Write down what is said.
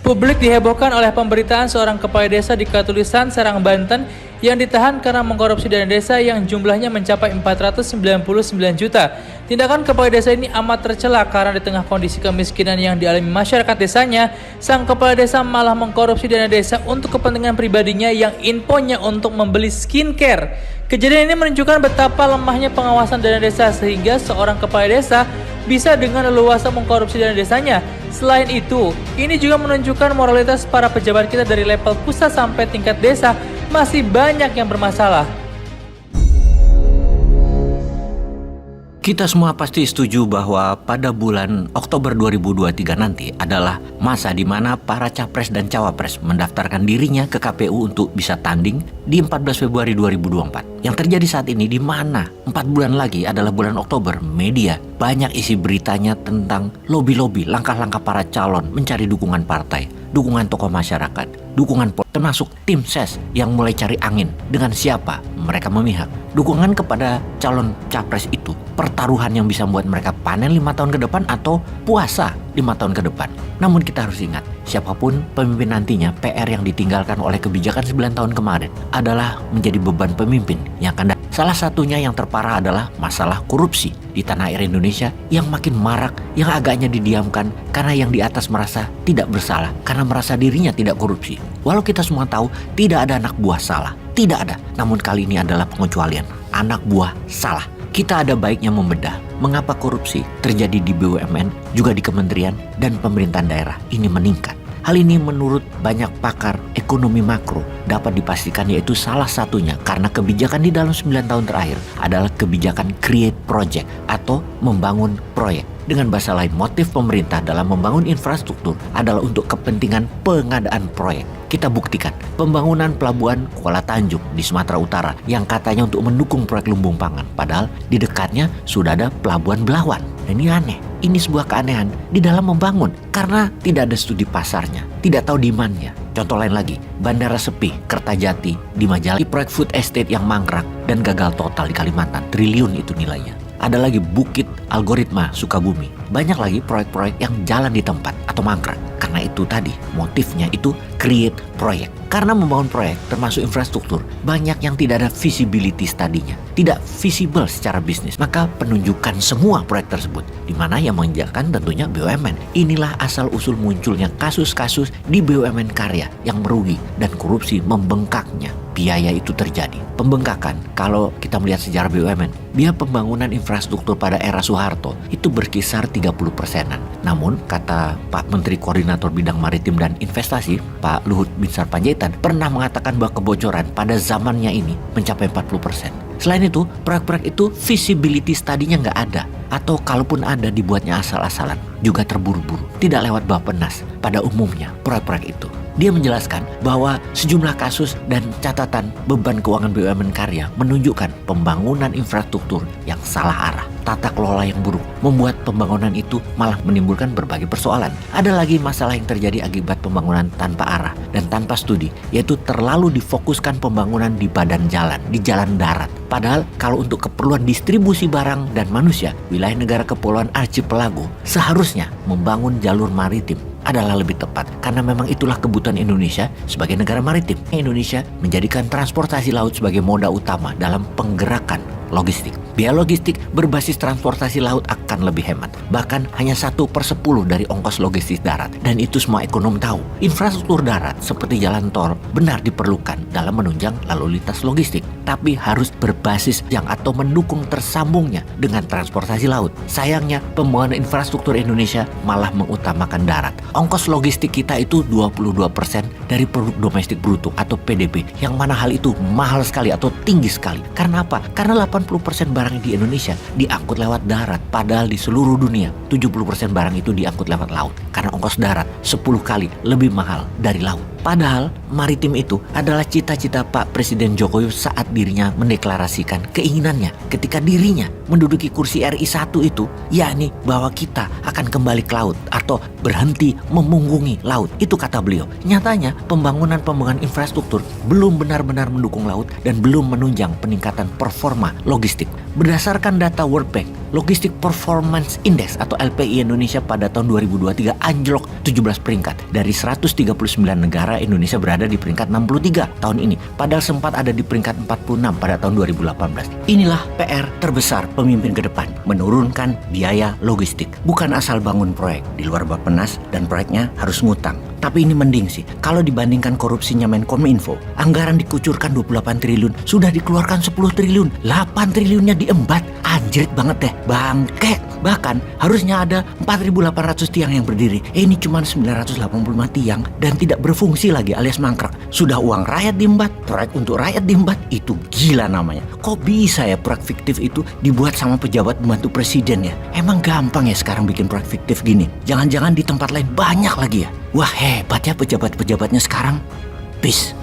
Publik dihebohkan oleh pemberitaan seorang kepala desa di Katulisan, Serang, Banten yang ditahan karena mengkorupsi dana desa yang jumlahnya mencapai 499 juta. Tindakan kepala desa ini amat tercela karena di tengah kondisi kemiskinan yang dialami masyarakat desanya, sang kepala desa malah mengkorupsi dana desa untuk kepentingan pribadinya yang infonya untuk membeli skincare. Kejadian ini menunjukkan betapa lemahnya pengawasan dana desa sehingga seorang kepala desa bisa dengan leluasa mengkorupsi dana desanya. Selain itu, ini juga menunjukkan moralitas para pejabat kita dari level pusat sampai tingkat desa masih banyak yang bermasalah. Kita semua pasti setuju bahwa pada bulan Oktober 2023 nanti adalah masa di mana para capres dan cawapres mendaftarkan dirinya ke KPU untuk bisa tanding di 14 Februari 2024. Yang terjadi saat ini di mana 4 bulan lagi adalah bulan Oktober, media banyak isi beritanya tentang lobby-lobby, langkah-langkah para calon mencari dukungan partai, dukungan tokoh masyarakat, dukungan termasuk tim ses yang mulai cari angin dengan siapa mereka memihak. Dukungan kepada calon capres itu pertaruhan yang bisa membuat mereka panen 5 tahun ke depan atau puasa 5 tahun ke depan. Namun kita harus ingat, siapapun pemimpin nantinya, PR yang ditinggalkan oleh kebijakan 9 tahun kemarin adalah menjadi beban pemimpin yang akan datang. Salah satunya yang terparah adalah masalah korupsi di tanah air Indonesia yang makin marak, yang agaknya didiamkan karena yang di atas merasa tidak bersalah, karena merasa dirinya tidak korupsi. Walau kita semua tahu tidak ada anak buah salah, tidak ada. Namun kali ini adalah pengecualian, anak buah salah. Kita ada baiknya membedah mengapa korupsi terjadi di BUMN, juga di kementerian dan pemerintahan daerah ini meningkat. Hal ini menurut banyak pakar ekonomi makro dapat dipastikan yaitu salah satunya karena kebijakan di dalam 9 tahun terakhir adalah kebijakan create project atau membangun proyek. Dengan bahasa lain, motif pemerintah dalam membangun infrastruktur adalah untuk kepentingan pengadaan proyek. Kita buktikan pembangunan pelabuhan Kuala Tanjung di Sumatera Utara yang katanya untuk mendukung proyek lumbung pangan. Padahal di dekatnya sudah ada pelabuhan Belawan. Dan ini aneh. Ini sebuah keanehan di dalam membangun karena tidak ada studi pasarnya, tidak tahu demand-nya. Contoh lain lagi, Bandara Sepi, Kertajati di Majalaya, proyek food estate yang mangkrak dan gagal total di Kalimantan, triliun itu nilainya. Ada lagi Bukit Algoritma Sukabumi. Banyak lagi proyek-proyek yang jalan di tempat atau mangkrak. Karena itu tadi motifnya itu create project. Karena membangun proyek termasuk infrastruktur, banyak yang tidak ada visibility study-nya, tidak visible secara bisnis. Maka penunjukan semua proyek tersebut, di mana yang mengerjakan tentunya BUMN. Inilah asal-usul munculnya kasus-kasus di BUMN karya yang merugi dan korupsi membengkaknya. Biaya itu terjadi. Pembengkakan, kalau kita melihat sejarah BUMN, biaya pembangunan infrastruktur pada era Soeharto itu berkisar 30%-an. Namun, kata Pak Menteri Koordinator Bidang Maritim dan Investasi, Pak Luhut Binsar Panjaitan, pernah mengatakan bahwa kebocoran pada zamannya ini mencapai 40%. Selain itu, proyek-proyek itu visibility study-nya nggak ada. Atau kalaupun ada dibuatnya asal-asalan, juga terburu-buru, tidak lewat Bappenas pada umumnya proyek-proyek itu. Dia menjelaskan bahwa sejumlah kasus dan catatan beban keuangan BUMN karya menunjukkan pembangunan infrastruktur yang salah arah. Tata kelola yang buruk membuat pembangunan itu malah menimbulkan berbagai persoalan. Ada lagi masalah yang terjadi akibat pembangunan tanpa arah dan tanpa studi, yaitu terlalu difokuskan pembangunan di badan jalan, di jalan darat. Padahal kalau untuk keperluan distribusi barang dan manusia, wilayah negara kepulauan Archipelago seharusnya membangun jalur maritim adalah lebih tepat karena memang itulah kebutuhan Indonesia sebagai negara maritim. Indonesia menjadikan transportasi laut sebagai moda utama dalam penggerakan logistik. Biaya logistik berbasis transportasi laut akan lebih hemat. Bahkan hanya 1/10 dari ongkos logistik darat. Dan itu semua ekonom tahu. Infrastruktur darat seperti jalan tol benar diperlukan dalam menunjang lalu lintas logistik. Tapi harus berbasis yang atau mendukung tersambungnya dengan transportasi laut. Sayangnya pembangunan infrastruktur Indonesia malah mengutamakan darat. Ongkos logistik kita itu 22% dari produk domestik bruto atau PDB. Yang mana hal itu mahal sekali atau tinggi sekali. Karena apa? Karena 80% barang di Indonesia diangkut lewat darat. Padahal di seluruh dunia 70% barang itu diangkut lewat laut. Karena ongkos darat 10 kali lebih mahal dari laut. Padahal maritim itu adalah cita-cita Pak Presiden Jokowi saat dirinya mendeklarasikan keinginannya ketika dirinya menduduki kursi RI 1 itu, yakni bahwa kita akan kembali ke laut atau berhenti memunggungi laut. Itu kata beliau. Nyatanya pembangunan infrastruktur belum benar-benar mendukung laut dan belum menunjang peningkatan performa logistik. Berdasarkan data World Bank, logistik performa Performance Index atau LPI Indonesia pada tahun 2023 anjlok 17 peringkat. Dari 139 negara, Indonesia berada di peringkat 63 tahun ini. Padahal sempat ada di peringkat 46 pada tahun 2018. Inilah PR terbesar pemimpin ke depan, menurunkan biaya logistik. Bukan asal bangun proyek di luar Bappenas dan proyeknya harus ngutang. Tapi ini mending sih, kalau dibandingkan korupsinya Menkominfo, anggaran dikucurkan 28 triliun, sudah dikeluarkan 10 triliun, 8 triliunnya diembat, anjrit banget deh, bangke. Bahkan harusnya ada 4.800 tiang yang berdiri, ini cuma 985 tiang dan tidak berfungsi lagi alias mangkrak. Sudah uang rakyat diembat, proyek untuk rakyat diembat, itu gila namanya. Kok bisa ya proyek fiktif itu dibuat sama pejabat pembantu presiden ya? Emang gampang ya sekarang bikin proyek fiktif gini? Jangan-jangan di tempat lain banyak lagi ya? Wah hebat ya pejabat-pejabatnya sekarang. Peace.